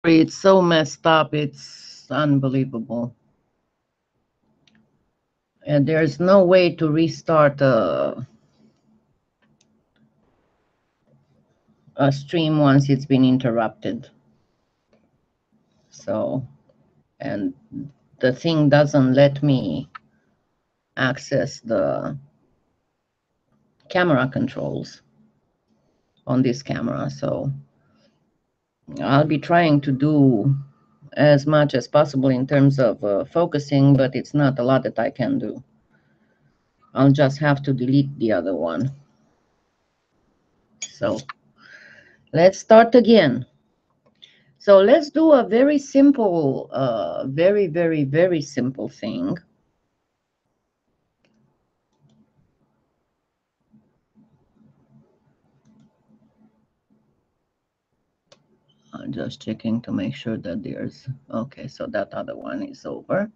It's so messed up, it's unbelievable. And there's no way to restart a stream once it's been interrupted. So, and the thing doesn't let me access the camera controls on this camera. So I'll be trying to do as much as possible in terms of focusing, but it's not a lot that I can do. I'll just have to delete the other one. So let's start again. So let's do a very simple, very simple thing. I'm just checking to make sure that there's, okay, so that other one is over.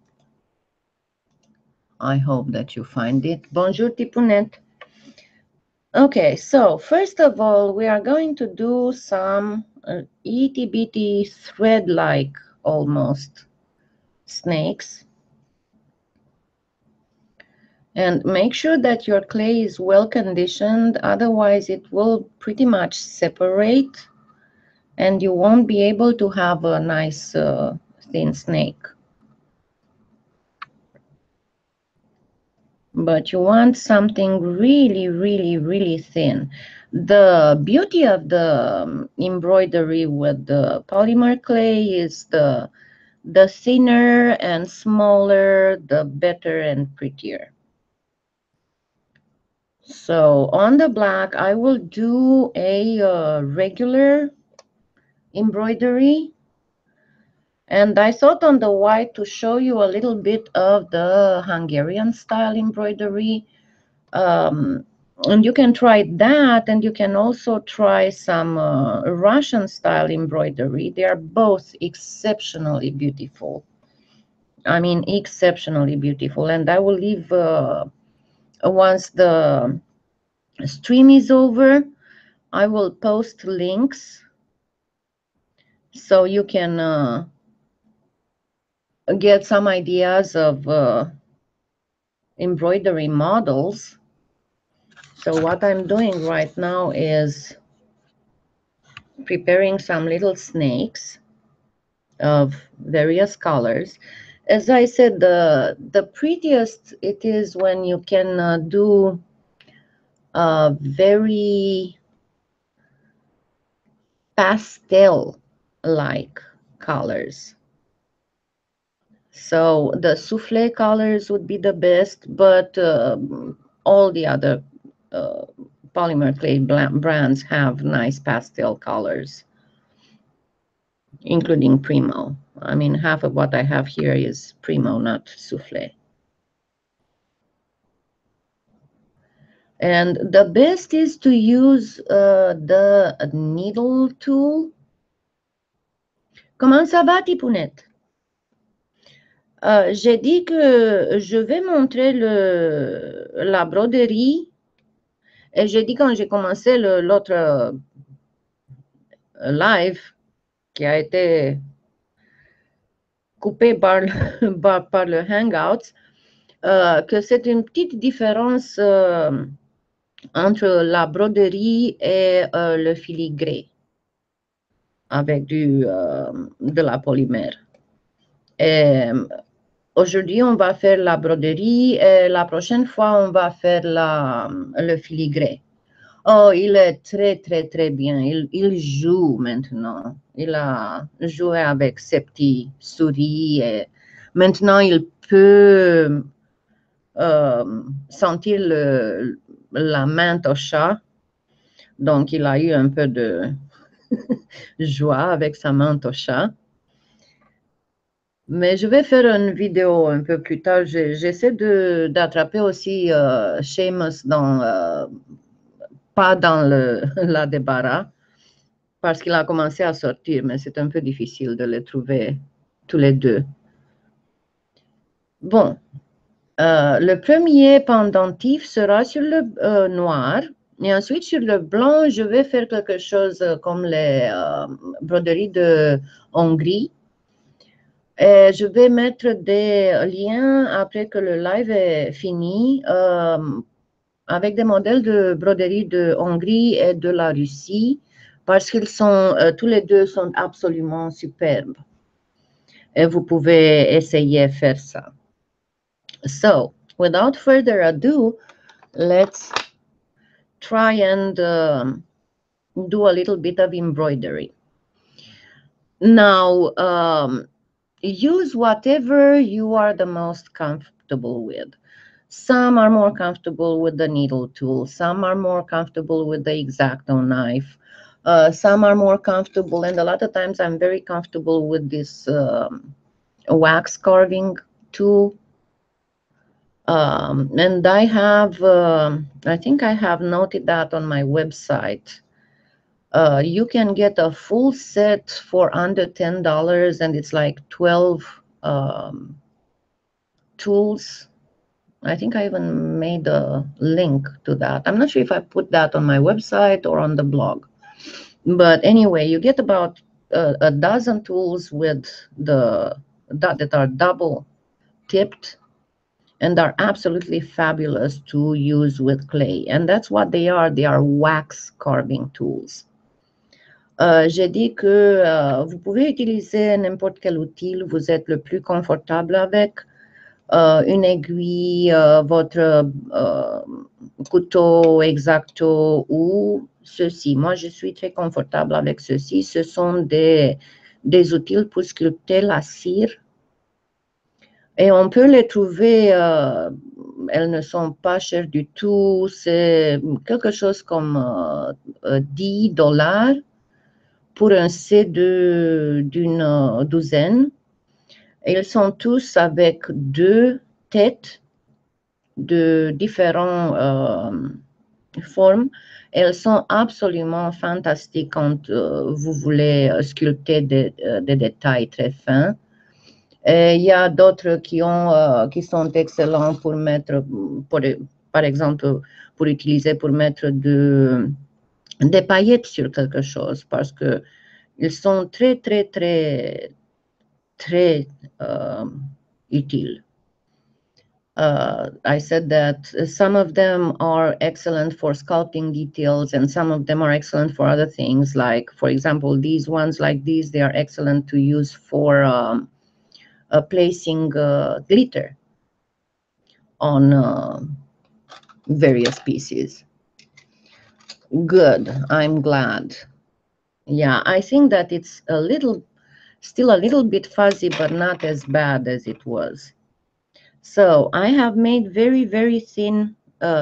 I hope that you find it. Bonjour, Tipunet. Okay, so first of all, we are going to do some itty bitty thread-like almost snakes. And make sure that your clay is well conditioned, otherwise it will pretty much separate and you won't be able to have a nice thin snake. But you want something really thin. The beauty of the embroidery with the polymer clay is the thinner and smaller, the better and prettier. So on the black, I will do a regular embroidery. And I thought on the white to show you a little bit of the Hungarian style embroidery. And you can try that, and you can also try some Russian style embroidery. They are both exceptionally beautiful. I mean, exceptionally beautiful. And I will leave, once the stream is over, I will post links so you can get some ideas of embroidery models. So what I'm doing right now is preparing some little snakes of various colors. As I said, the prettiest it is when you can do very pastel-like colors. So the souffle colors would be the best, but all the other polymer clay brands have nice pastel colors, including Premo. I mean, half of what I have here is Premo, not souffle. And the best is to use the needle tool. Comment ça va, Tipounette? J'ai dit que je vais montrer la broderie. Et j'ai dit quand j'ai commencé l'autre live qui a été coupé par le Hangouts, que c'est une petite différence entre la broderie et le filigré avec de la polymère. Aujourd'hui, on va faire la broderie et la prochaine fois, on va faire le filigré. Oh, il est très bien. Il joue maintenant. Il a joué avec ses petits souris et maintenant il peut sentir la main au chat. Donc, il a eu un peu de joie avec sa main au chat. Mais je vais faire une vidéo un peu plus tard. J'essaie d'attraper aussi Seamus pas dans la débarras, parce qu'il a commencé à sortir, mais c'est un peu difficile de les trouver tous les deux. Bon, le premier pendentif sera sur le noir. Et ensuite, sur le blanc, je vais faire quelque chose comme les broderies de Hongrie. Et je vais mettre des liens après que le live est fini avec des modèles de broderie de Hongrie et de la Russie parce qu'ils sont, tous les deux sont absolument superbes. Et vous pouvez essayer de faire ça. So, without further ado, let's try and do a little bit of embroidery. Now, use whatever you are the most comfortable with. Some are more comfortable with the needle tool. Some are more comfortable with the X-Acto knife. Some are more comfortable, and a lot of times I'm very comfortable with this wax carving tool. And I have, I think I have noted that on my website. You can get a full set for under $10, and it's like 12 tools. I think I even made a link to that. I'm not sure if I put that on my website or on the blog. But anyway, you get about a dozen tools with that are double tipped and are absolutely fabulous to use with clay. And that's what they are. They are wax carving tools. J'ai dit que vous pouvez utiliser n'importe quel outil, vous êtes le plus confortable avec. Une aiguille, votre couteau X-Acto ou ceci. Moi, je suis très confortable avec ceci. Ce sont des outils pour sculpter la cire. Et on peut les trouver, elles ne sont pas chères du tout. C'est quelque chose comme $10 pour un set d'une douzaine. Ils sont tous avec deux têtes de différentes formes. Elles sont absolument fantastiques quand vous voulez sculpter des détails très fins. Et il y a d'autres qui sont excellents pour mettre, par exemple, pour utiliser pour mettre des paillettes sur quelque chose parce que ils sont très, très, très, très utiles. I said that some of them are excellent for sculpting details and some of them are excellent for other things. Like, for example, these ones like these, they are excellent to use for placing glitter on various pieces. Good, I'm glad. Yeah, I think that it's still a little bit fuzzy, but not as bad as it was. So I have made very, very thin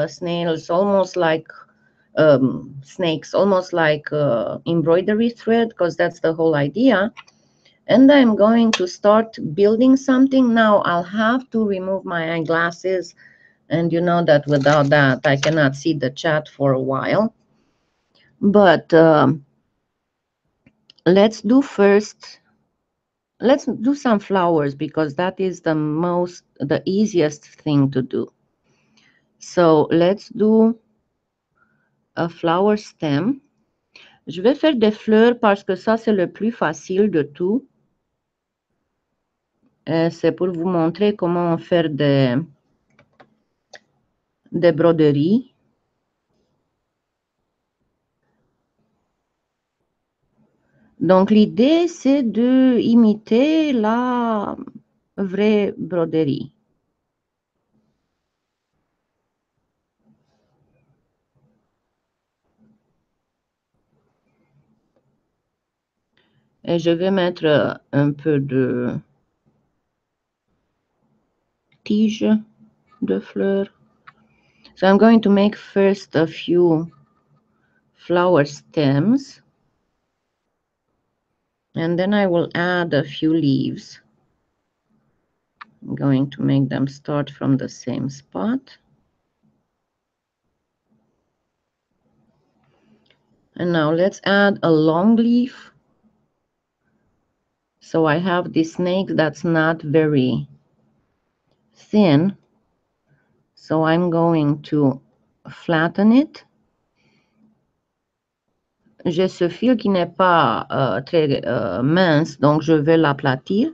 snails, almost like snakes, almost like embroidery thread, because that's the whole idea. And I'm going to start building something. Now I'll have to remove my eyeglasses. And you know that without that, I cannot see the chat for a while. But let's do some flowers because that is the easiest thing to do. So let's do a flower stem. Je vais faire des fleurs parce que ça, c'est le plus facile de tout. C'est pour vous montrer comment faire des broderies. Donc, l'idée, c'est de imiter la vraie broderie. Et je vais mettre un peu de tige de fleurs. So I'm going to make first a few flower stems. And then I will add a few leaves. I'm going to make them start from the same spot. And now let's add a long leaf. So I have this snake that's not very thin. So I'm going to flatten it. j'ai ce fil qui n'est pas très mince, donc je vais l'aplatir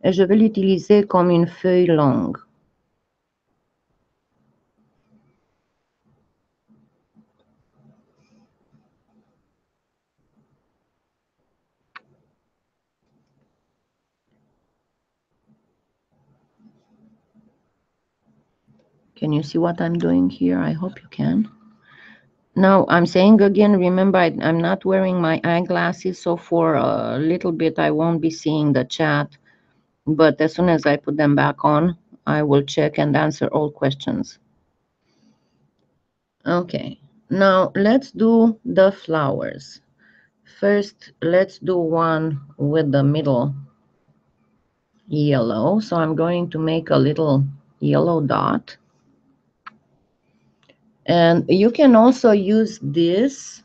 et je vais l'utiliser comme une feuille longue. Can you see what I'm doing here? I hope you can. Now, I'm saying again, remember, I'm not wearing my eyeglasses, so for a little bit, I won't be seeing the chat. But as soon as I put them back on, I will check and answer all questions. Okay, now let's do the flowers. First, let's do one with the middle yellow. So I'm going to make a little yellow dot. And you can also use this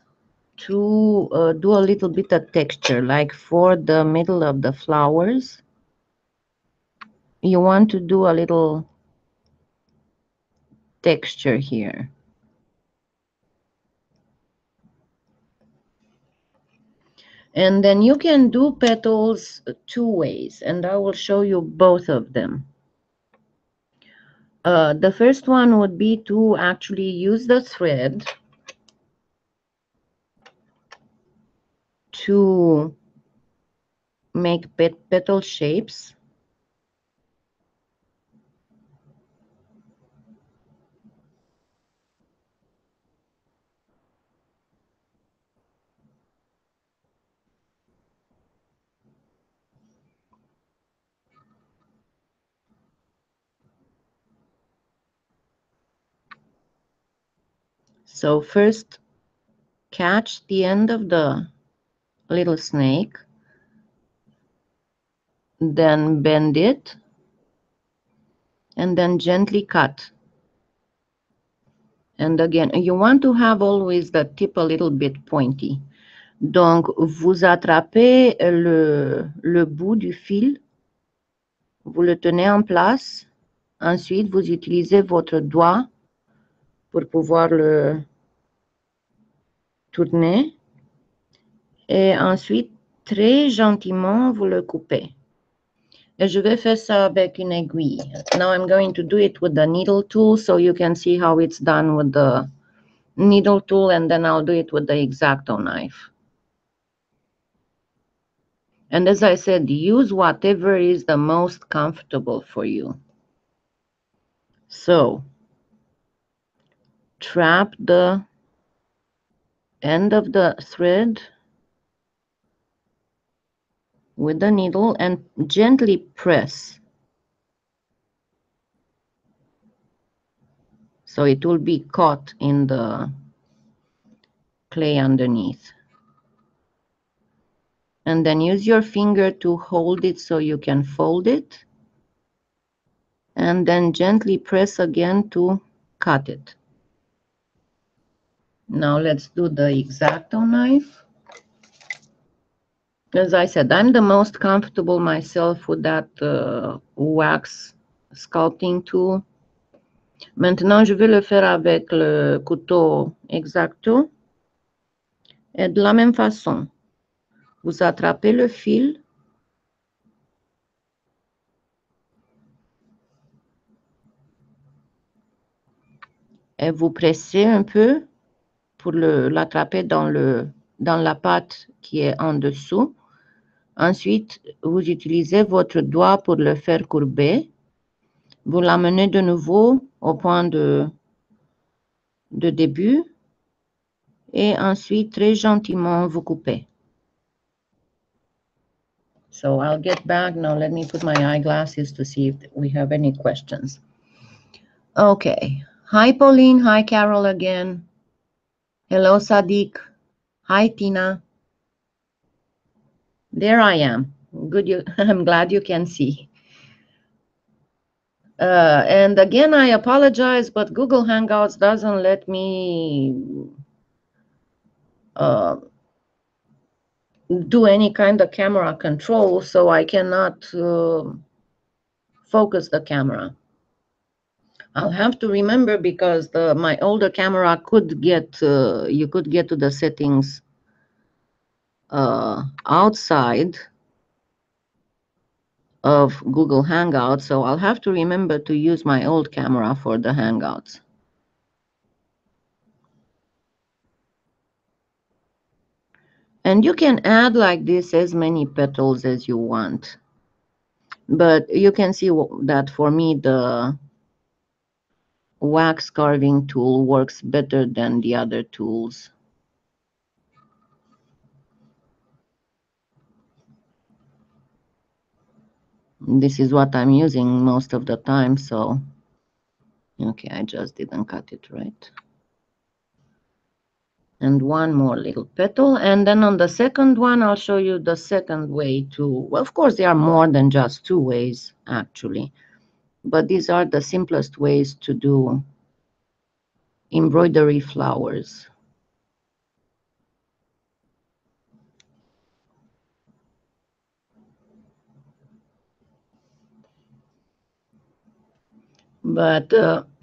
to do a little bit of texture, like for the middle of the flowers. You want to do a little texture here. And then you can do petals two ways, and I will show you both of them. The first one would be to actually use the thread to make petal shapes. So first, catch the end of the little snake, then bend it, and then gently cut. And again, you want to have always the tip a little bit pointy. Donc, vous attrapez le bout du fil, vous le tenez en place. Ensuite, vous utilisez votre doigt pour pouvoir le tourner. Et ensuite, très gentiment, vous le coupez. Et je vais faire ça avec une aiguille. Now I'm going to do it with the needle tool so you can see how it's done with the needle tool, and then I'll do it with the X-Acto knife. And as I said, use whatever is the most comfortable for you. So, trap the end of the thread with the needle and gently press. So it will be caught in the clay underneath. And then use your finger to hold it so you can fold it. And then gently press again to cut it. Now let's do the X-Acto knife. As I said, I'm the most comfortable myself with that wax sculpting tool. Maintenant, je vais le faire avec le couteau X-Acto. Et de la même façon, vous attrapez le fil. Et vous pressez un peu pour l'attraper dans la pâte qui est en dessous. Ensuite, vous utilisez votre doigt pour le faire courber. Vous l'amenez de nouveau au point de début. Et ensuite, très gentiment, vous coupez. So I'll get back. Now let me put my eyeglasses to see if we have any questions. Okay. Hi, Pauline. Hi, Carol again. Hello, Sadiq. Hi, Tina. There I am. Good. I'm glad you can see. And again, I apologize, but Google Hangouts doesn't let me do any kind of camera control, so I cannot focus the camera. I'll have to remember because my older camera could get, you could get to the settings outside of Google Hangouts, so I'll have to remember to use my old camera for the Hangouts. And you can add like this as many petals as you want. But you can see that for me the wax carving tool works better than the other tools. This is what I'm using most of the time, so okay, I just didn't cut it right. And one more little petal, and then on the second one I'll show you the second way to, well, of course there are more than just two ways actually, but these are the simplest ways to do embroidery flowers. But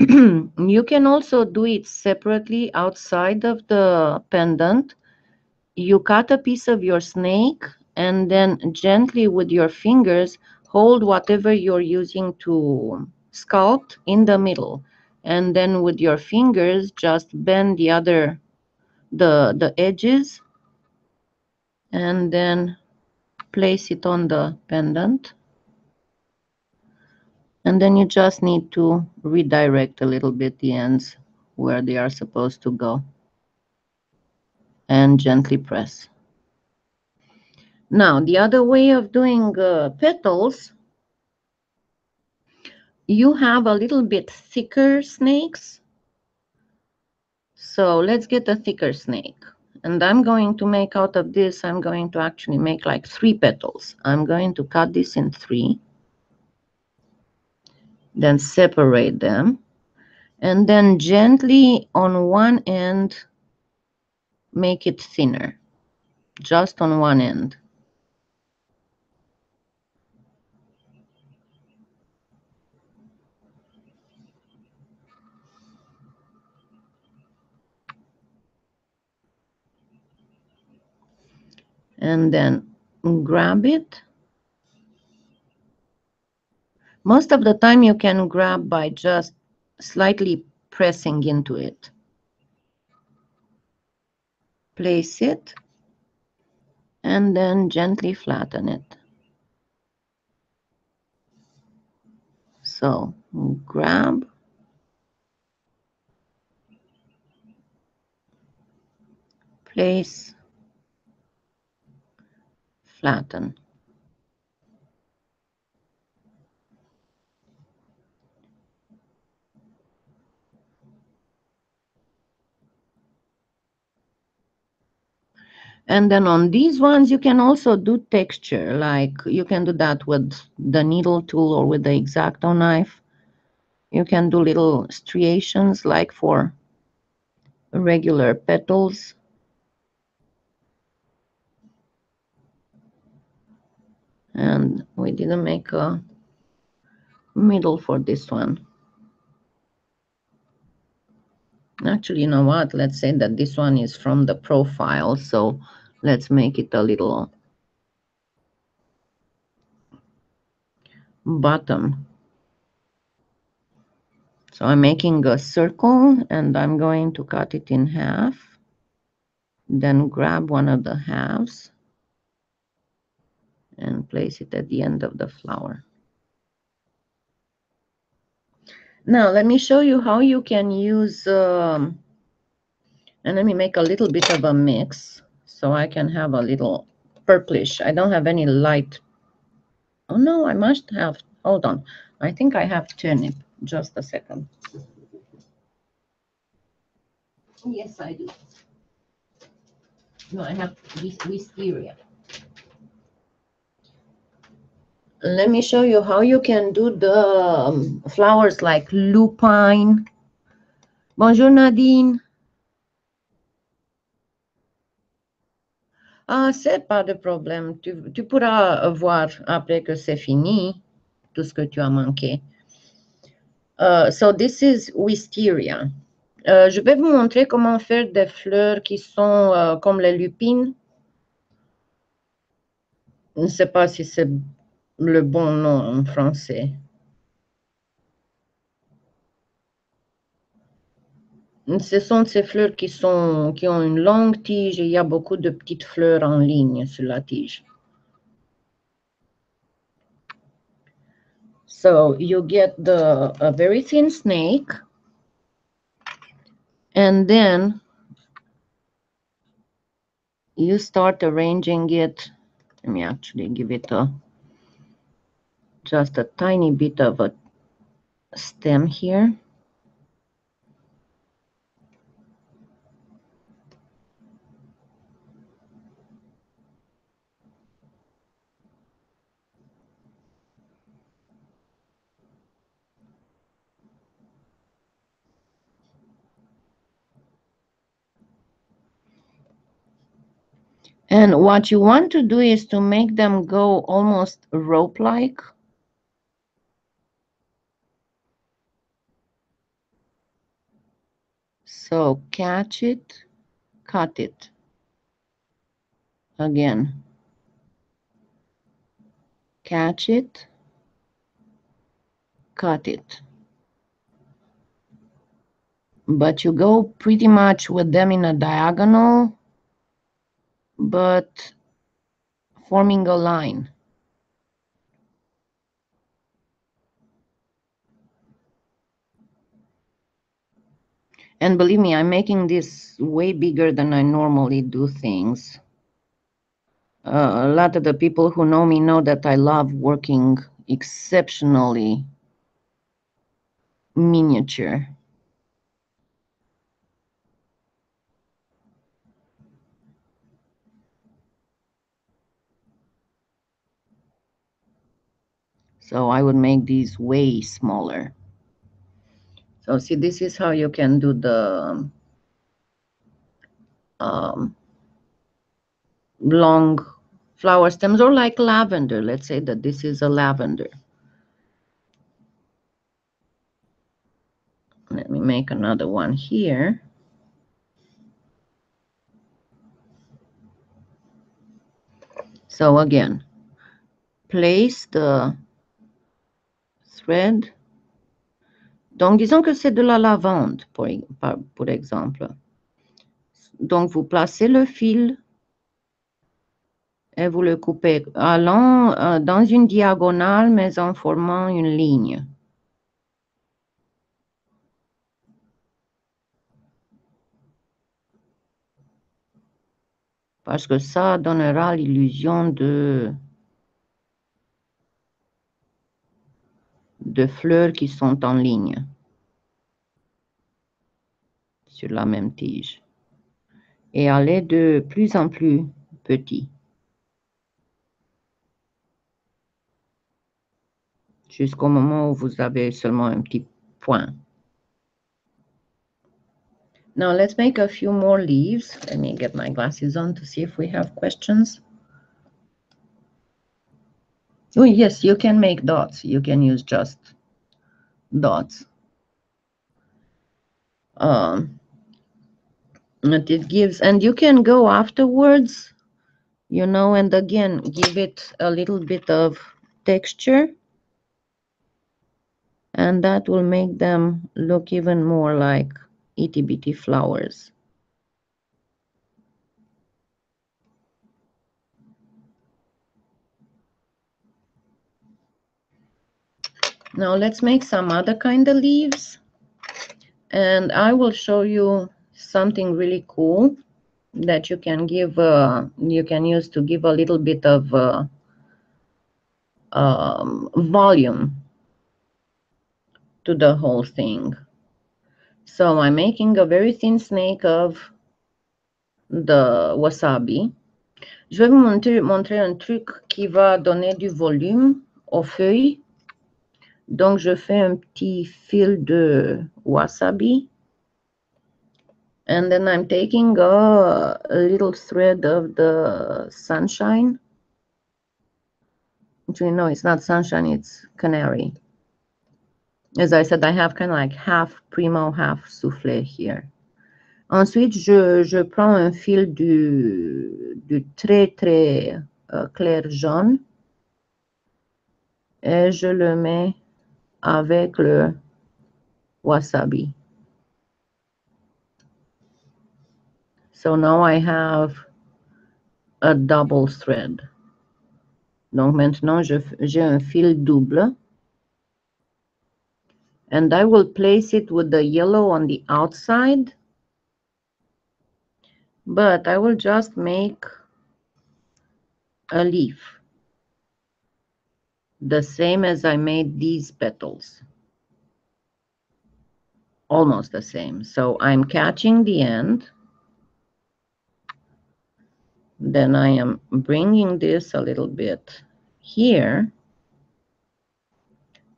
you can also do it separately outside of the pendant. You cut a piece of your snake and then gently with your fingers hold whatever you're using to sculpt in the middle. And then with your fingers just bend the edges and then place it on the pendant. And then you just need to redirect a little bit the ends where they are supposed to go and gently press. Now, the other way of doing petals, you have a little bit thicker snakes. So let's get a thicker snake. And I'm going to make out of this, I'm going to actually make like 3 petals. I'm going to cut this in 3. Then separate them. And then gently on one end, make it thinner. Just on one end. And then grab it. Most of the time you can grab by just slightly pressing into it. Place it and then gently flatten it. So grab, place, flatten. And then on these ones, you can also do texture, like you can do that with the needle tool or with the X-Acto knife. You can do little striations like for regular petals. And we didn't make a middle for this one. Actually, you know what? Let's say that this one is from the profile, so let's make it a little bottom. So I'm making a circle and I'm going to cut it in half. Then grab one of the halves and place it at the end of the flower. Now let me show you how you can use, and let me make a little bit of a mix so I can have a little purplish. I don't have any light. Oh no, I must have, hold on. I think I have turnip. Just a second. Yes, I do. No, I have wisteria. Let me show you how you can do the flowers like lupine. Bonjour Nadine. Ah, c'est pas de problème. Tu pourras voir après que c'est fini tout ce que tu as manqué. So this is wisteria. Je vais vous montrer comment faire des fleurs qui sont comme les lupines. Je ne sais pas si c'est le bon nom en français. Ce sont ces fleurs qui ont une longue tige et il y a beaucoup de petites fleurs en ligne sur la tige. So you get a very thin snake, and then you start arranging it. Let me actually give it just a tiny bit of a stem here. And what you want to do is to make them go almost rope-like. So catch it, cut it. Again. Catch it, cut it. But you go pretty much with them in a diagonal, but forming a line. And believe me, I'm making this way bigger than I normally do things. A lot of the people who know me know that I love working exceptionally miniature. So I would make these way smaller. So see, this is how you can do the long flower stems, or like lavender. Let's say that this is a lavender. Let me make another one here. So again, place the thread. Donc, disons que c'est de la lavande, pour exemple. Donc, vous placez le fil et vous le coupez allant dans une diagonale, mais en formant une ligne. Parce que ça donnera l'illusion de fleurs qui sont en ligne sur la même tige. Et aller de plus en plus petit. Jusqu'au moment où vous avez seulement un petit point. Now let's make a few more leaves. Let me get my glasses on to see if we have questions. Oh yes, you can make dots. You can use just dots. It gives, and you can go afterwards, you know, and again give it a little bit of texture, and that will make them look even more like itty bitty flowers. Now let's make some other kind of leaves, and I will show you something really cool that you can give you can use to give a little bit of volume to the whole thing. So I'm making a very thin snake of the wasabi. Je vais vous montrer un truc qui va donner du volume aux feuilles. Donc je fais un petit fil de wasabi. And then I'm taking a little thread of the sunshine. Actually, no, it's not sunshine, it's canary. As I said, I have kind of like half Premo, half soufflé here. Ensuite, je prends un fil du très clair jaune et je le mets avec le wasabi. So now I have a double thread. Donc maintenant j'ai un fil double. And I will place it with the yellow on the outside. But I will just make a leaf. The same as I made these petals. Almost the same. So I'm catching the end. Then I am bringing this a little bit here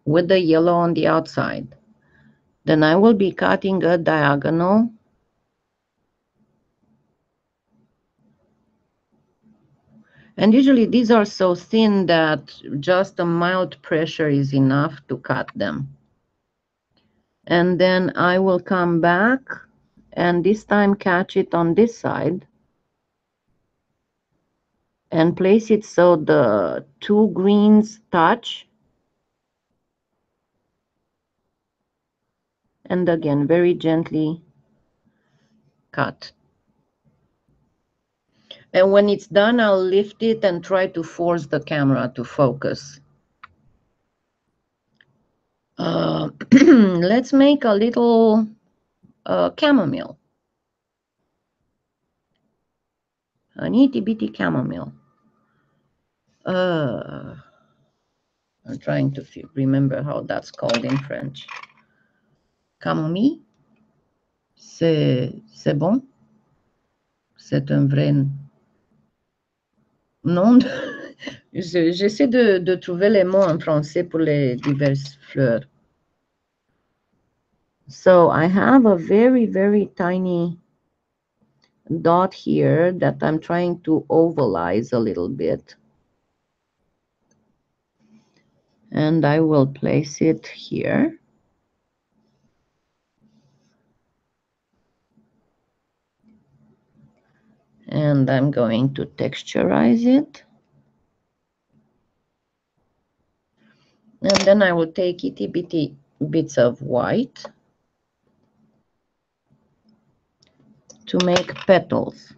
with the yellow on the outside. Then I will be cutting a diagonal. And usually these are so thin that just a mild pressure is enough to cut them. And then I will come back and this time catch it on this side and place it so the two greens touch. And again, very gently cut. And when it's done, I'll lift it and try to force the camera to focus. Let's make a little chamomile. An itty bitty chamomile. I'm trying to remember how that's called in French. Camomille? C'est bon? C'est un vrai nom? J'essaie de trouver les mots en français pour les diverses fleurs. So I have a very, very tiny dot here that I'm trying to ovalize a little bit. And I will place it here. And I'm going to texturize it. And then I will take itty bitty bits of white to make petals.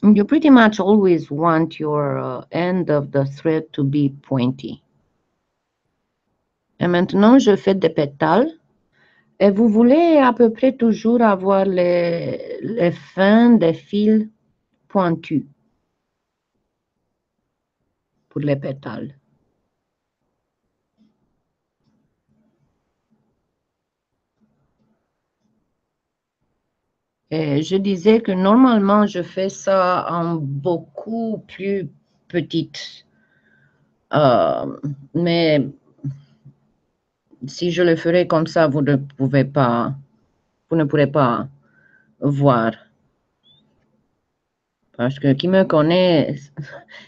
You pretty much always want your end of the thread to be pointy. Et maintenant, je fais des pétales. Et vous voulez à peu près toujours avoir les fins des fils pointus pour les pétales. Et je disais que normalement, je fais ça en beaucoup plus petite. Mais si je le ferais comme ça, vous ne pourrez pas voir. Parce que qui me connaît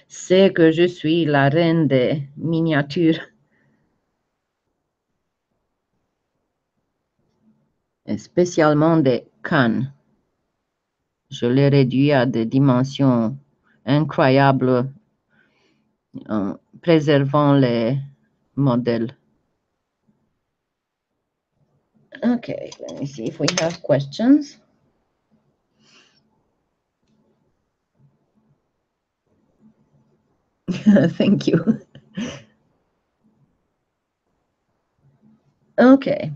sait que je suis la reine des miniatures. Et spécialement des cannes. Je les réduis à des dimensions incroyables en préservant les modèles. Okay, let me see if we have questions. Thank you. Okay.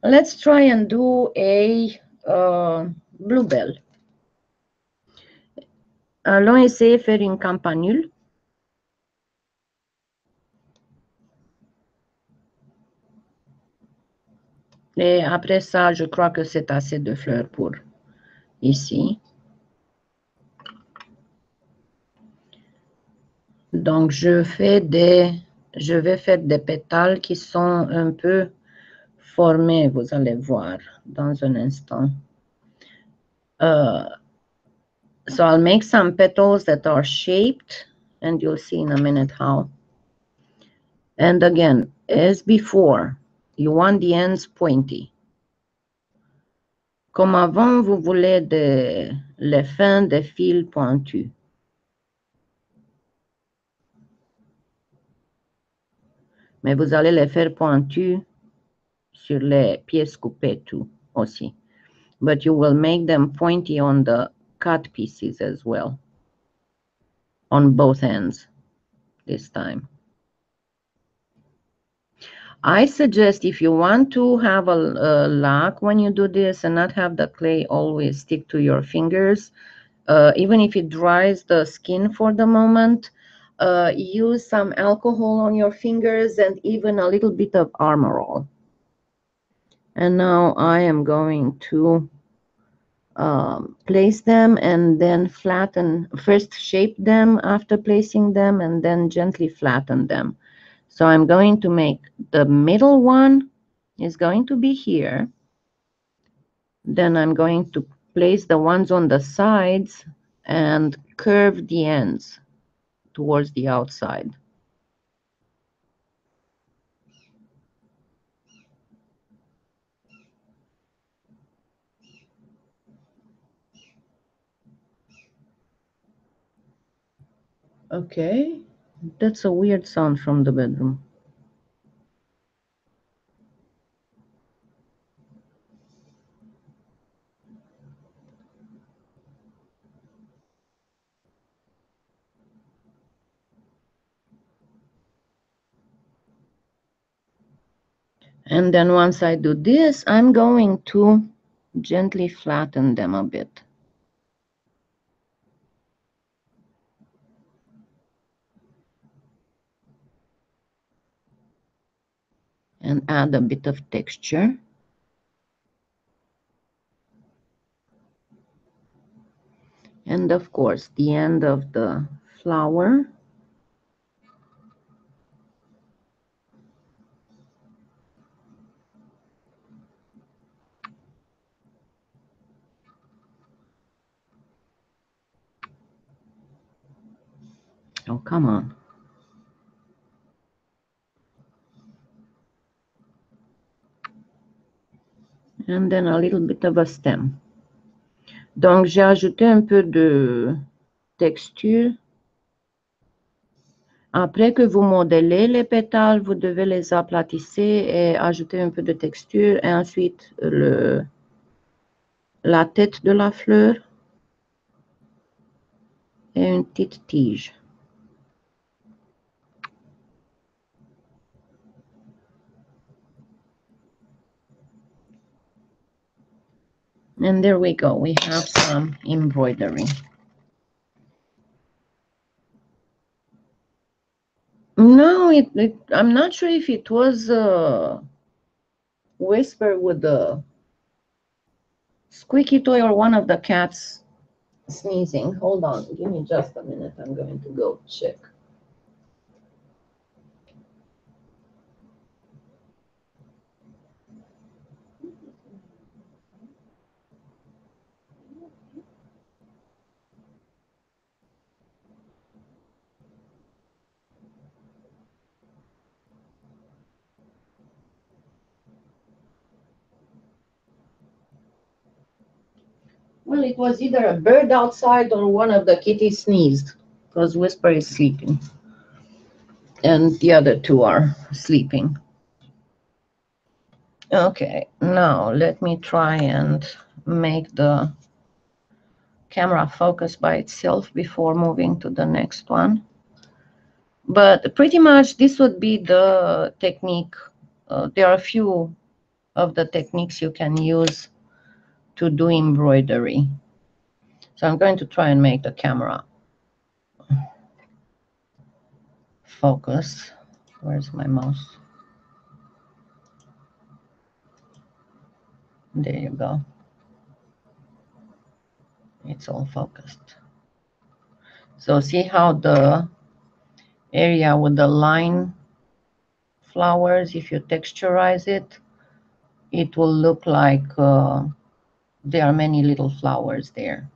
Let's try and do a bluebell. Allons essayer de faire une campanule. Et après ça, je crois que c'est assez de fleurs pour ici. Donc, je fais des je vais faire des pétales qui sont un peu formés, vous allez voir dans un instant. So I'll make some petals that are shaped, and you'll see in a minute how. And again, as before, you want the ends pointy. Comme avant, vous voulez les fins des fils pointus. Mais vous allez les faire pointus sur les pièces coupées tout aussi. But you will make them pointy on the cut pieces as well. On both ends this time. I suggest if you want to have a lock when you do this and not have the clay always stick to your fingers, even if it dries the skin for the moment, use some alcohol on your fingers and even a little bit of Armor All. And now I am going to place them and then flatten, first shape them after placing them and then gently flatten them. So I'm going to make the middle one is going to be here. Then I'm going to place the ones on the sides and curve the ends towards the outside. Okay, that's a weird sound from the bedroom. And then once I do this, I'm going to gently flatten them a bit. And add a bit of texture. And of course, the end of the flower. Oh, come on. And then a little bit of a stem. Donc, j'ai ajouté un peu de texture. Après que vous modélez les pétales, vous devez les aplatisser et ajouter un peu de texture. Et ensuite, la tête de la fleur et une petite tige. And there we go. We have some embroidery. No, I'm not sure if it was Whisper with the squeaky toy or one of the cats sneezing. Hold on. Give me just a minute. I'm going to go check. Well, it was either a bird outside or one of the kitties sneezed because Whisper is sleeping and the other two are sleeping. Okay, now let me try and make the camera focus by itself before moving to the next one. But pretty much this would be the technique. There are a few of the techniques you can use to do embroidery. So I'm going to try and make the camera focus. Where's my mouse? There you go. It's all focused. So see how the area with the line flowers, if you texturize it, it will look like there are many little flowers there.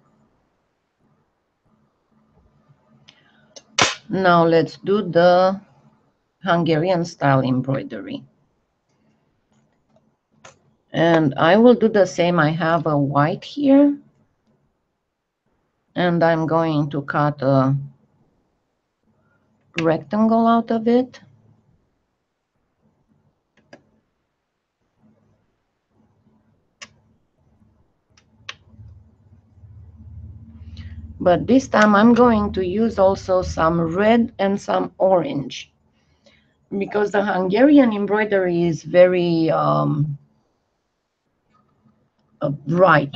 Now let's do the Hungarian style embroidery. And I will do the same. I have a white here, and I'm going to cut a rectangle out of it. But this time I'm going to use also some red and some orange, because the Hungarian embroidery is very bright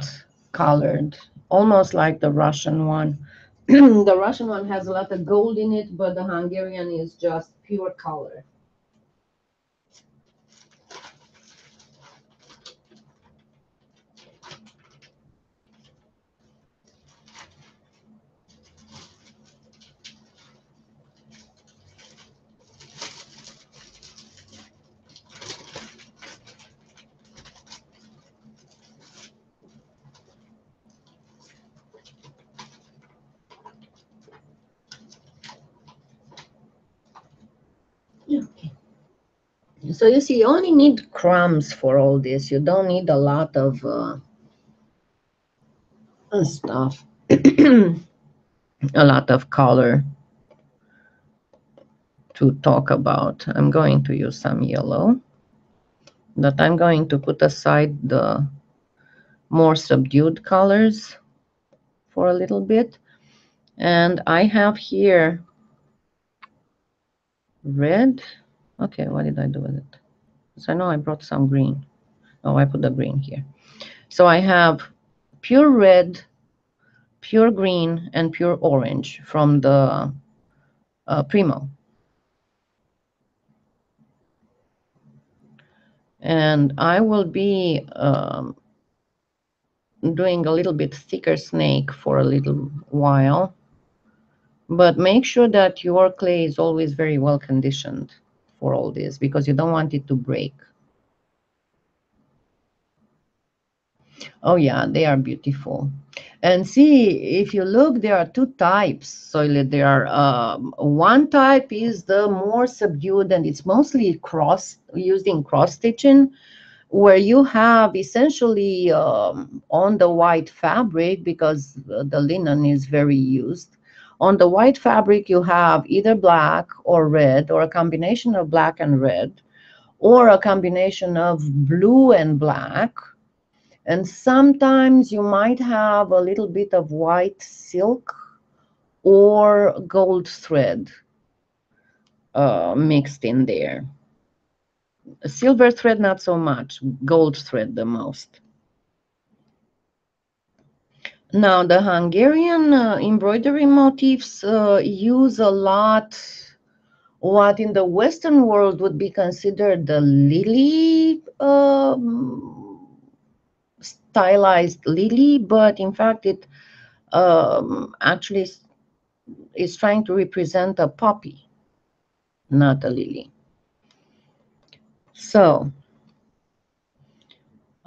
colored, almost like the Russian one. The Russian one has a lot of gold in it, but the Hungarian is just pure color. Okay. So you see, you only need crumbs for all this. You don't need a lot of stuff, a lot of color to talk about. I'm going to use some yellow, but I'm going to put aside the more subdued colors for a little bit. And I have here red. Okay, what did I do with it? So I know I brought some green. Oh, I put the green here. So I have pure red, pure green, and pure orange from the Premo. And I will be doing a little bit thicker snake for a little while. But make sure that your clay is always very well conditioned for all this, because you don't want it to break. Oh yeah, they are beautiful. And see, if you look, there are two types. So there are one type is the more subdued, and it's mostly using cross stitching, where you have essentially on the white fabric, because the linen is very used. On the white fabric, you have either black or red, or a combination of black and red, or a combination of blue and black. And sometimes you might have a little bit of white silk or gold thread mixed in there. Silver thread, not so much. Gold thread the most. Now, the Hungarian embroidery motifs use a lot what in the Western world would be considered the lily, stylized lily, but in fact it actually is trying to represent a poppy, not a lily. So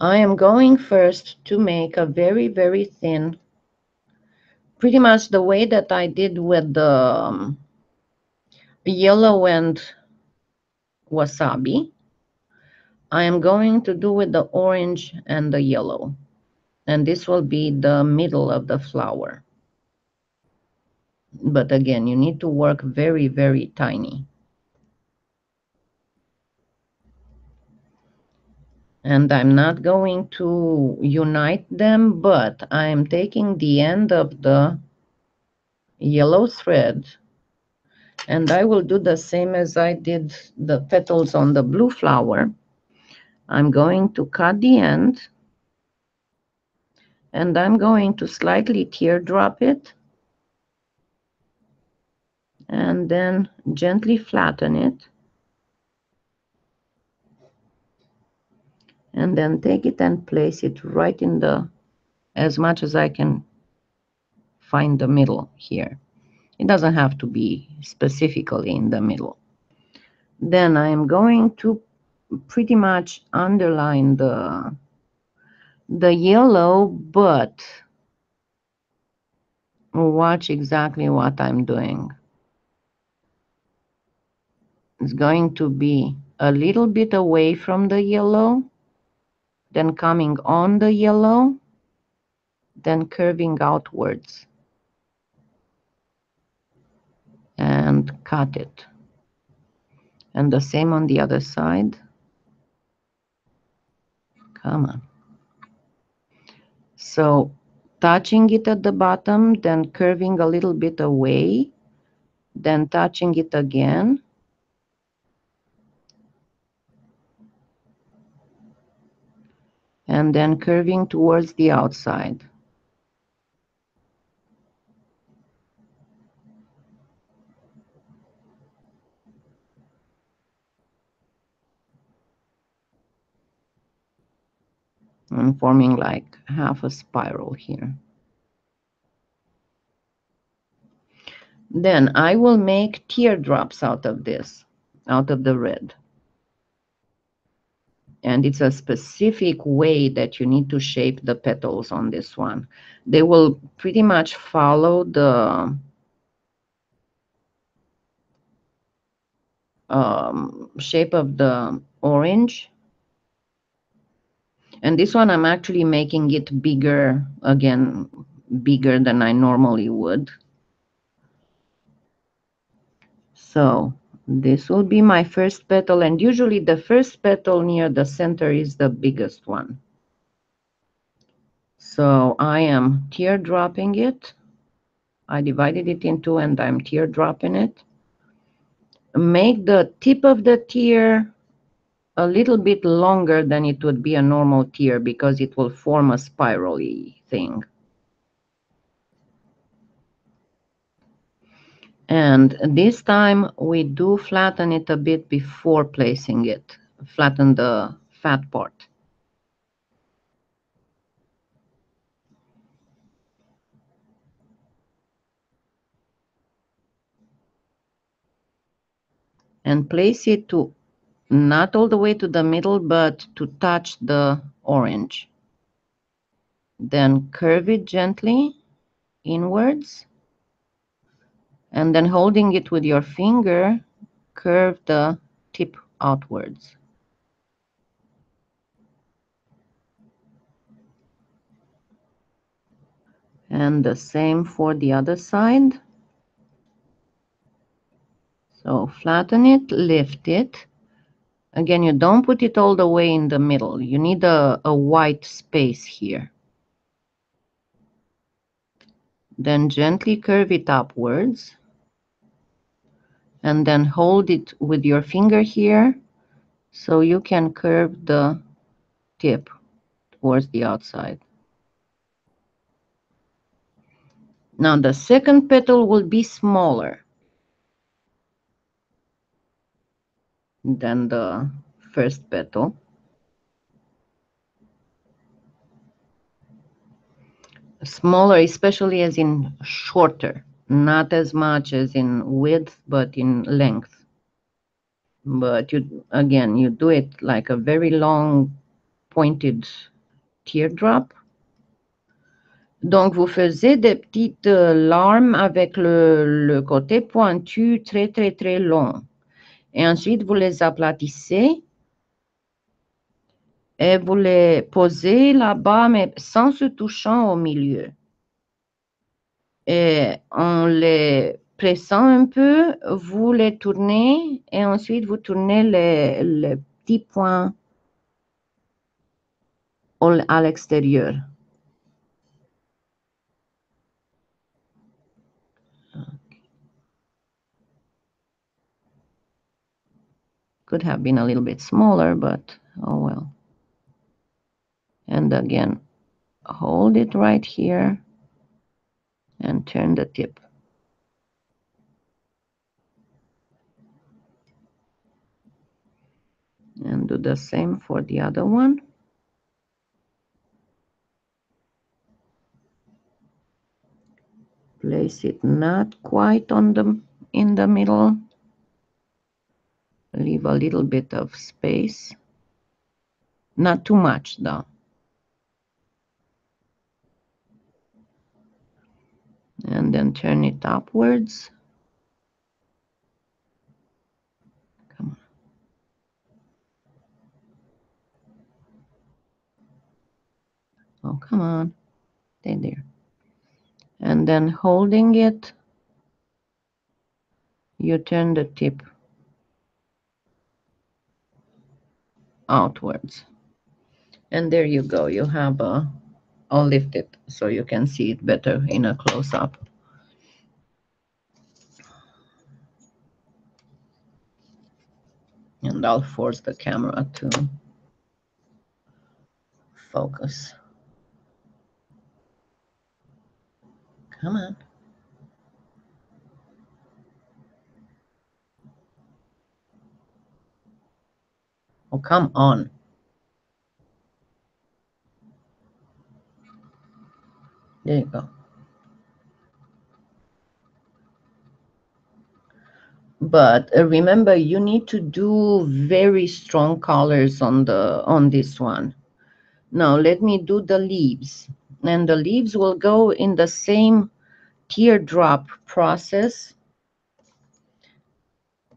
I am going first to make a very, very thin, pretty much the way that I did with the yellow and wasabi. I am going to do with the orange and the yellow. And this will be the middle of the flower. But again, you need to work very, very tiny. And I'm not going to unite them, but I'm taking the end of the yellow thread, and I will do the same as I did the petals on the blue flower. I'm going to cut the end, and I'm going to slightly teardrop it, and then gently flatten it, and then take it and place it right in the, as much as I can find the middle here. It doesn't have to be specifically in the middle. Then I am going to pretty much underline the yellow, but watch exactly what I'm doing. It's going to be a little bit away from the yellow, then coming on the yellow, then curving outwards and cut it. And the same on the other side. Come on. So touching it at the bottom, then curving a little bit away, then touching it again, and then curving towards the outside. And forming like half a spiral here. Then I will make teardrops out of this, out of the red. And it's a specific way that you need to shape the petals on this one. They will pretty much follow the shape of the orange. And this one I'm actually making it bigger, again, bigger than I normally would. So this will be my first petal, and usually the first petal near the center is the biggest one. So I am teardropping it. I divided it in two and I'm teardropping it. Make the tip of the tear a little bit longer than it would be a normal tear because it will form a spirally thing. And this time we do flatten it a bit before placing it. Flatten the fat part. And place it to not all the way to the middle, but to touch the orange. Then curve it gently inwards. And then holding it with your finger, curve the tip outwards. And the same for the other side. So flatten it, lift it. Again, you don't put it all the way in the middle. You need a white space here. Then gently curve it upwards. And then hold it with your finger here so you can curve the tip towards the outside. Now the second petal will be smaller than the first petal. Smaller, especially as in shorter, not as much as in width, but in length. But you, again, you do it like a very long pointed teardrop. Donc, vous faisiez des petites larmes avec le côté pointu très, très, très long. Et ensuite, vous les aplatissez et vous les posez là-bas, mais sans se touchant au milieu. Et en les pressant un peu, vous les tournez et ensuite vous tournez les petits points à l'extérieur. Could have been a little bit smaller, but oh well. And again, hold it right here and turn the tip. And do the same for the other one. Place it not quite on in the middle, leave a little bit of space, not too much though. And then turn it upwards. Come on. Oh, come on. Stay there. And then holding it, you turn the tip outwards. And there you go. You have a, I'll lift it so you can see it better in a close-up. And I'll force the camera to focus. Come on. Oh, come on. There you go. But remember, you need to do very strong colors on this one. Now let me do the leaves, and the leaves will go in the same teardrop process.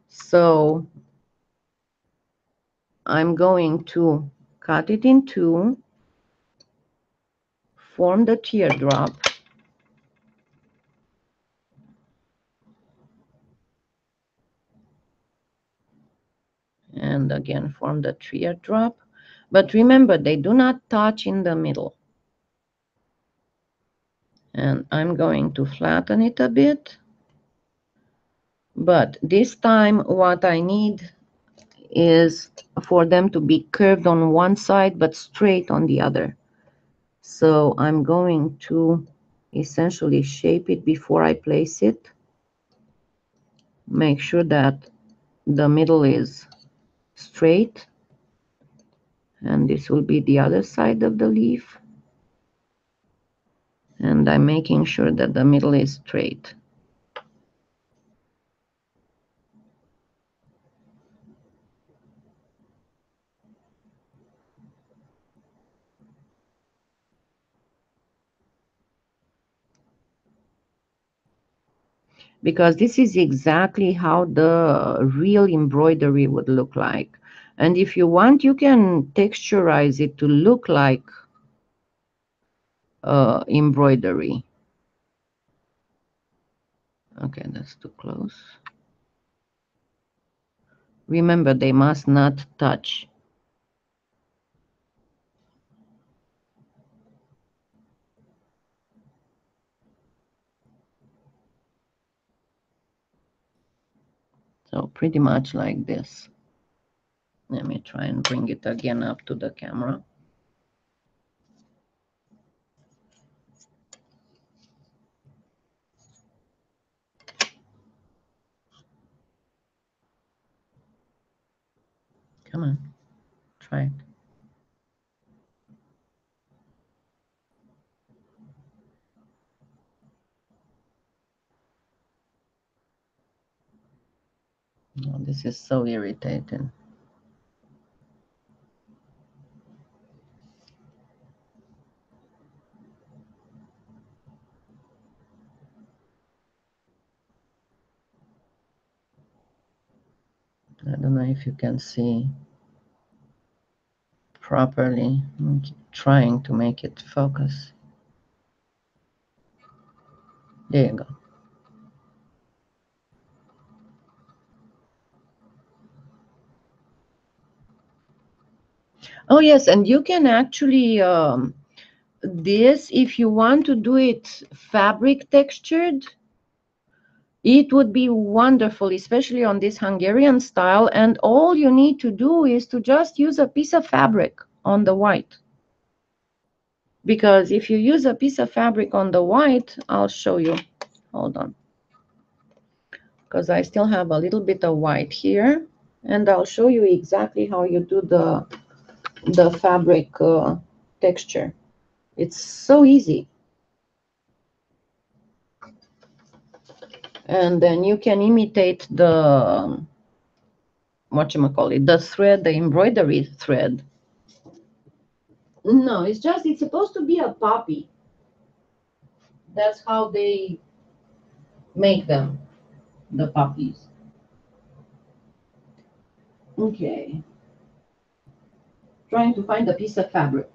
So I'm going to cut it in two, form the teardrop, and again form the teardrop. But remember, they do not touch in the middle. And I'm going to flatten it a bit. But this time what I need is for them to be curved on one side but straight on the other. So I'm going to essentially shape it before I place it. Make sure that the middle is straight. And this will be the other side of the leaf. And I'm making sure that the middle is straight. Because this is exactly how the real embroidery would look like. And if you want, you can texturize it to look like embroidery. Okay, that's too close. Remember, they must not touch. So pretty much like this. Let me try and bring it again up to the camera. Come on, try it. Oh, this is so irritating. I don't know if you can see properly. I'm trying to make it focus. There you go. Oh yes, and you can actually this, if you want to do it fabric textured, it would be wonderful, especially on this Hungarian style. And all you need to do is to just use a piece of fabric on the white. Because if you use a piece of fabric on the white, I'll show you. Hold on. Because I still have a little bit of white here. And I'll show you exactly how you do the fabric texture. It's so easy. And then you can imitate the whatchamacallit, the thread, the embroidery thread. No, it's supposed to be a poppy. That's how they make them, the poppies. Okay. Trying to find a piece of fabric.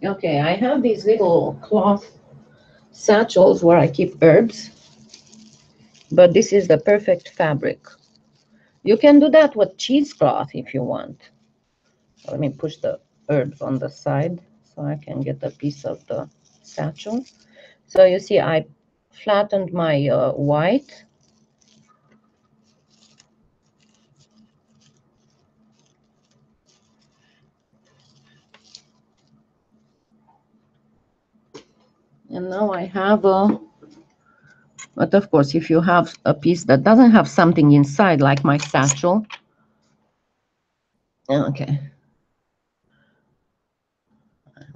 Okay, I have these little cloth satchels where I keep herbs, but this is the perfect fabric. You can do that with cheesecloth if you want. Let me push the herbs on the side so I can get a piece of the satchel. So you see, I flattened my white. And now I have a, but of course, if you have a piece that doesn't have something inside, like my satchel. Okay.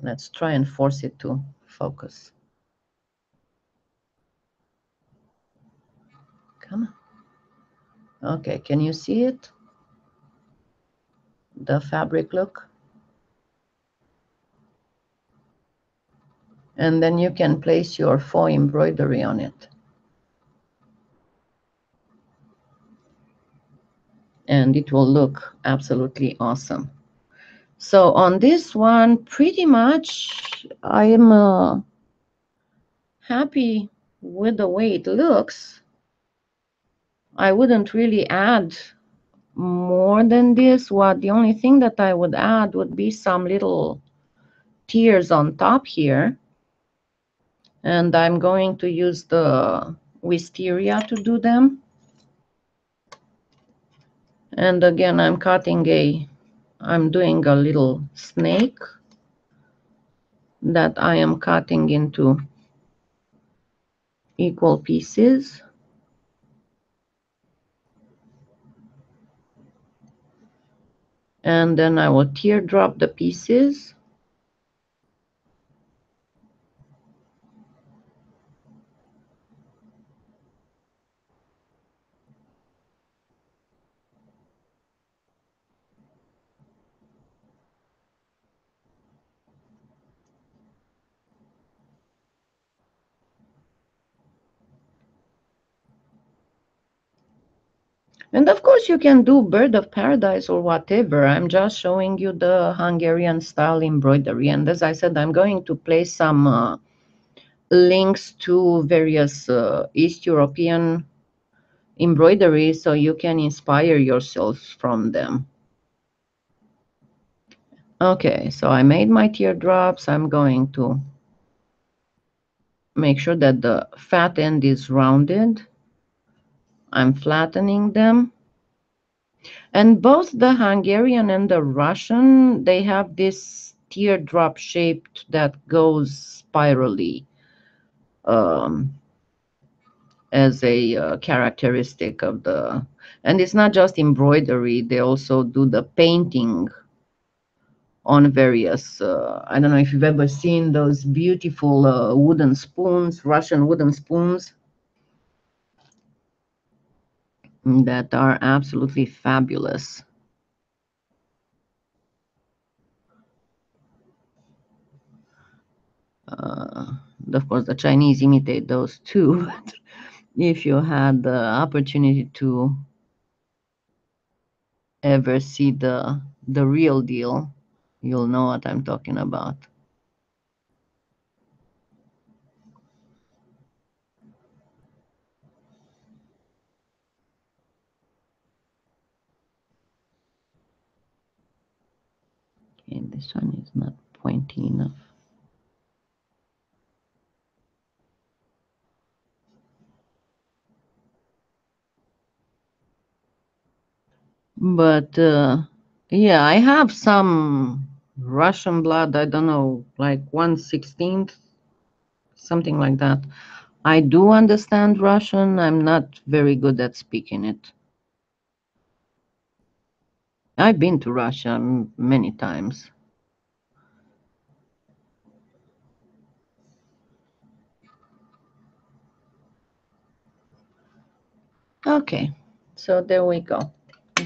Let's try and force it to focus. Come on. Okay, can you see it? The fabric look? And then you can place your faux embroidery on it. And it will look absolutely awesome. So on this one, pretty much I am happy with the way it looks. I wouldn't really add more than this. The only thing that I would add would be some little tiers on top here. And I'm going to use the wisteria to do them. And again, I'm doing a little snake that I am cutting into equal pieces. And then I will teardrop the pieces. And of course, you can do bird of paradise or whatever. I'm just showing you the Hungarian style embroidery. And as I said, I'm going to place some links to various East European embroidery so you can inspire yourself from them. Okay, so I made my teardrops. I'm going to make sure that the fat end is rounded. I'm flattening them. And both the Hungarian and the Russian, they have this teardrop shape that goes spirally as a characteristic of the, and it's not just embroidery, they also do the painting on various, I don't know if you've ever seen those beautiful wooden spoons, Russian wooden spoons that are absolutely fabulous. Of course, the Chinese imitate those too. But if you had the opportunity to ever see the real deal, you'll know what I'm talking about. Okay, this one is not pointy enough. But yeah, I have some Russian blood. I don't know, like 1/16, something like that. I do understand Russian. I'm not very good at speaking it. I've been to Russia many times. Okay, so there we go.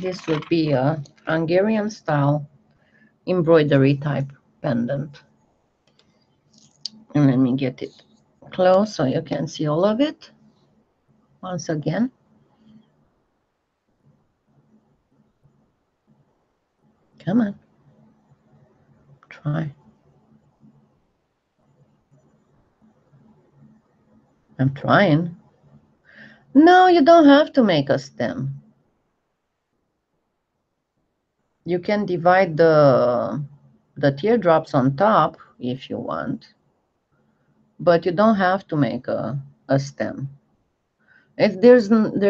This would be a Hungarian style embroidery type pendant. And let me get it close so you can see all of it once again. Come on, try. I'm trying. No, you don't have to make a stem. You can divide the teardrops on top if you want, but you don't have to make a stem. If there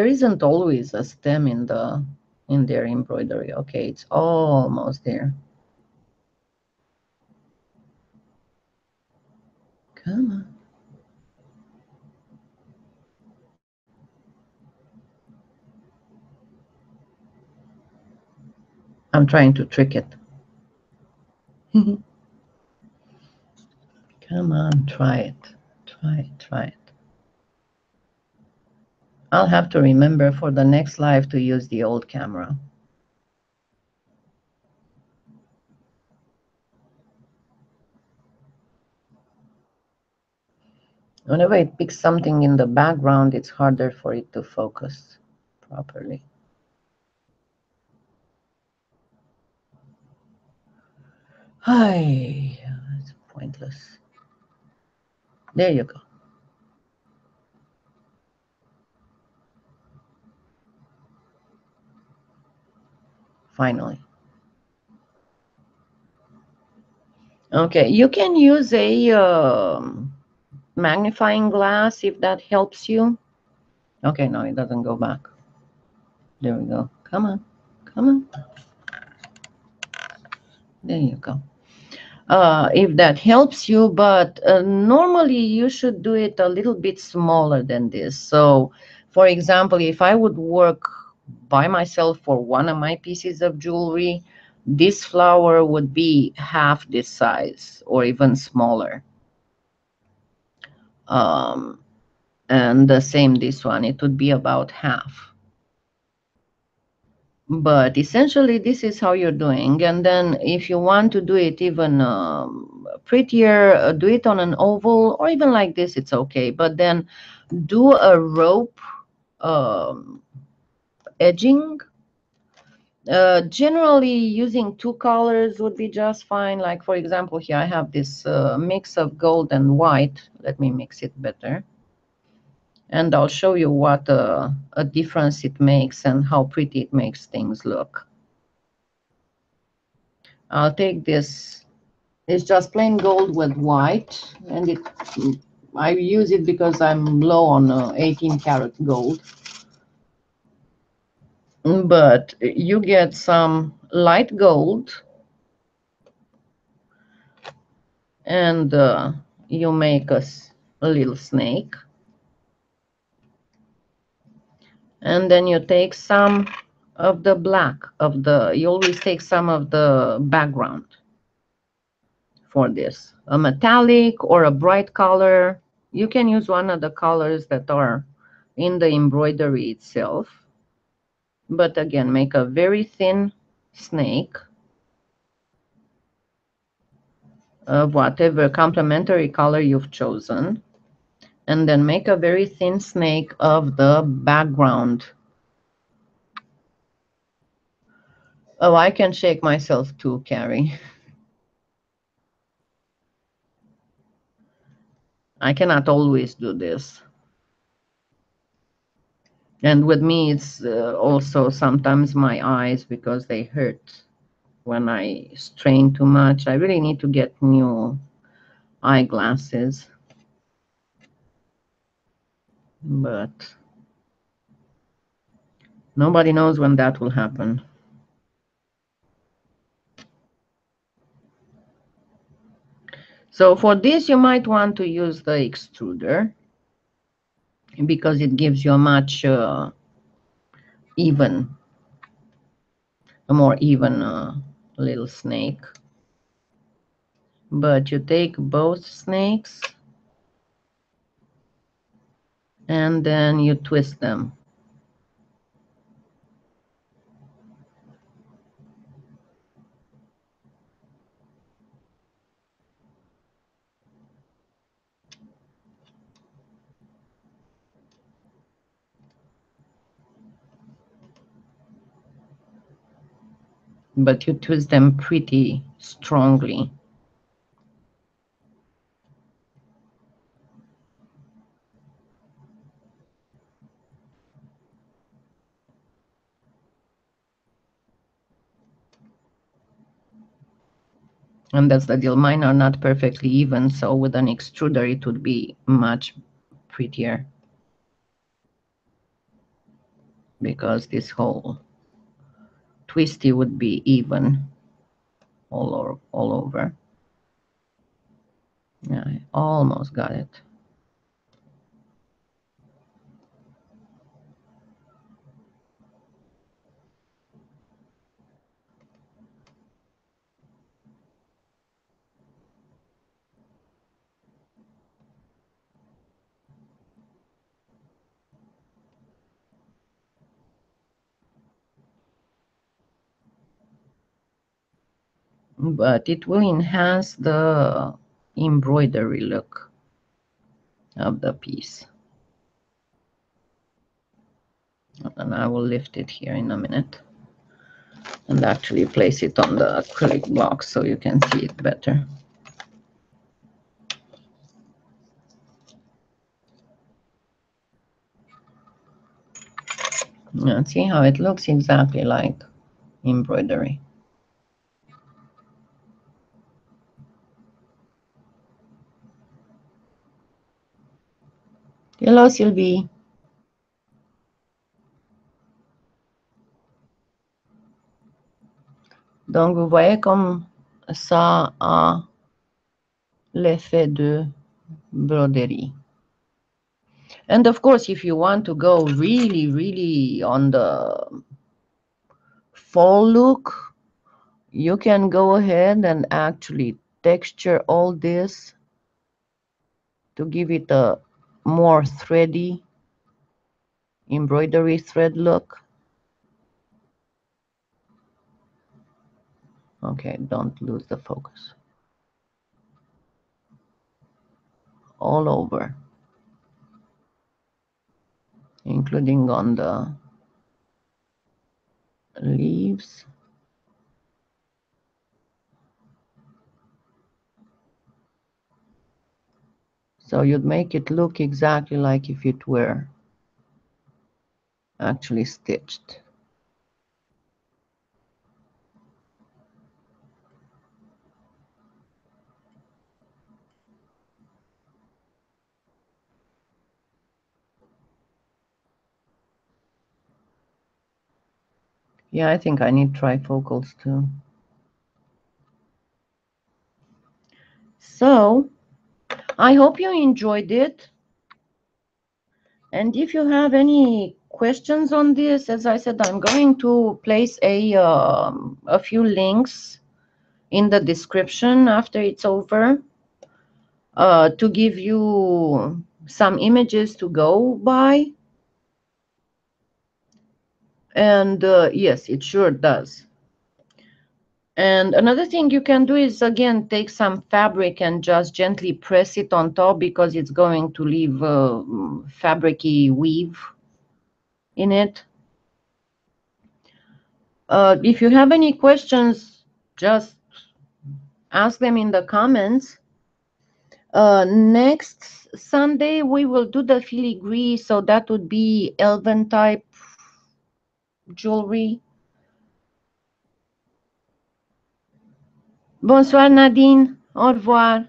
isn't always a stem in their embroidery. Okay, it's almost there. Come on. I'm trying to trick it. Come on, try it. Try it, try it. I'll have to remember for the next live to use the old camera. Whenever it picks something in the background, it's harder for it to focus properly. Hi, it's pointless. There you go. Finally. Okay, you can use a magnifying glass if that helps you. Okay, no, it doesn't go back. There we go. Come on, come on. There you go. If that helps you, but normally you should do it a little bit smaller than this. So, for example, if I would work by myself for one of my pieces of jewelry, this flower would be half this size or even smaller. And the same this one, it would be about half. But essentially, this is how you're doing. And then if you want to do it even prettier, do it on an oval or even like this, it's okay. But then do a rope edging. Generally, using two colors would be just fine. Like, for example, here I have this mix of gold and white. Let me mix it better. And I'll show you what a difference it makes and how pretty it makes things look. I'll take this. It's just plain gold with white, and I use it because I'm low on 18 karat gold. But you get some light gold, and you make a little snake. And then you take some of the black you always take some of the background for this. A metallic or a bright color. You can use one of the colors that are in the embroidery itself. But again, make a very thin snake of whatever complementary color you've chosen. And then make a very thin snake of the background. Oh, I can shake myself too, Carrie. I cannot always do this. And with me, it's also sometimes my eyes because they hurt when I strain too much. I really need to get new eyeglasses. But nobody knows when that will happen. So for this, you might want to use the extruder because it gives you a much more even little snake. But you take both snakes and then you twist them. But you twist them pretty strongly. And that's the deal. Mine are not perfectly even, so with an extruder it would be much prettier. Because this whole twisty would be even all over. Yeah, I almost got it. But it will enhance the embroidery look of the piece. And I will lift it here in a minute and actually place it on the acrylic box so you can see it better. Yeah, see how it looks exactly like embroidery. Hello, Sylvie. Donc, vous voyez comme ça a l'effet de broderie. And of course, if you want to go really, really on the faux look, you can go ahead and actually texture all this to give it a more thready embroidery thread look. Okay, don't lose the focus. All over, including on the leaves. So you'd make it look exactly like if it were actually stitched. Yeah, I think I need trifocals too. So I hope you enjoyed it. And if you have any questions on this, as I said, I'm going to place a few links in the description after it's over to give you some images to go by. And yes, it sure does. And another thing you can do is, again, take some fabric and just gently press it on top because it's going to leave fabricy weave in it. If you have any questions, just ask them in the comments. Next Sunday, we will do the filigree, so that would be elven type jewelry. Bonsoir, Nadine. Au revoir.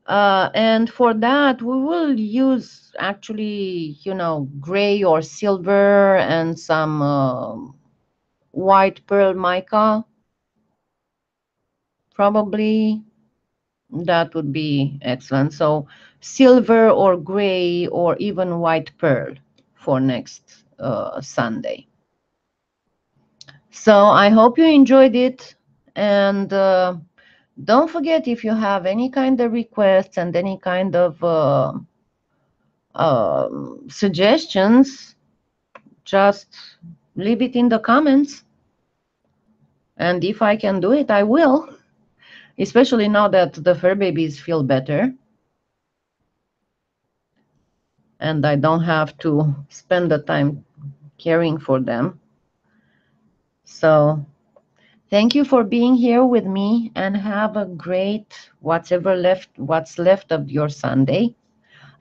And for that, we will use actually, you know, gray or silver and some white pearl mica, probably. That would be excellent. So silver or gray or even white pearl for next Sunday. So I hope you enjoyed it. And don't forget, if you have any kind of requests and any kind of suggestions, just leave it in the comments. And if I can do it, I will. Especially now that the fur babies feel better. And I don't have to spend the time caring for them. So thank you for being here with me, and have a great what's left of your Sunday.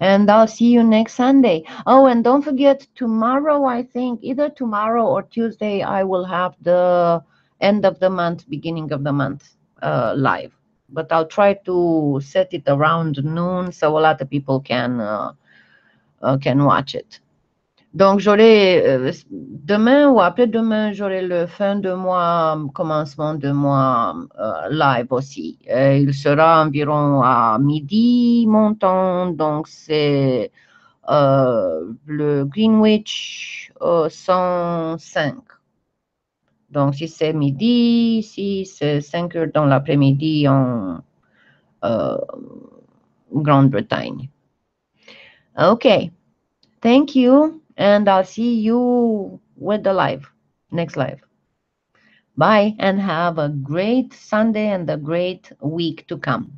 And I'll see you next Sunday. Oh, and don't forget, tomorrow, I think either tomorrow or Tuesday, I will have the end of the month, beginning of the month live. But I'll try to set it around noon so a lot of people can watch it. Donc, demain ou après-demain, j'aurai le fin de mois, commencement de mois live aussi. Il sera environ à midi mon temps, donc c'est le Greenwich 105. Donc, si c'est midi, si c'est 5 heures dans l'après-midi en Grande-Bretagne. Okay. Thank you, and I'll see you with the next live. Bye, and have a great Sunday and a great week to come.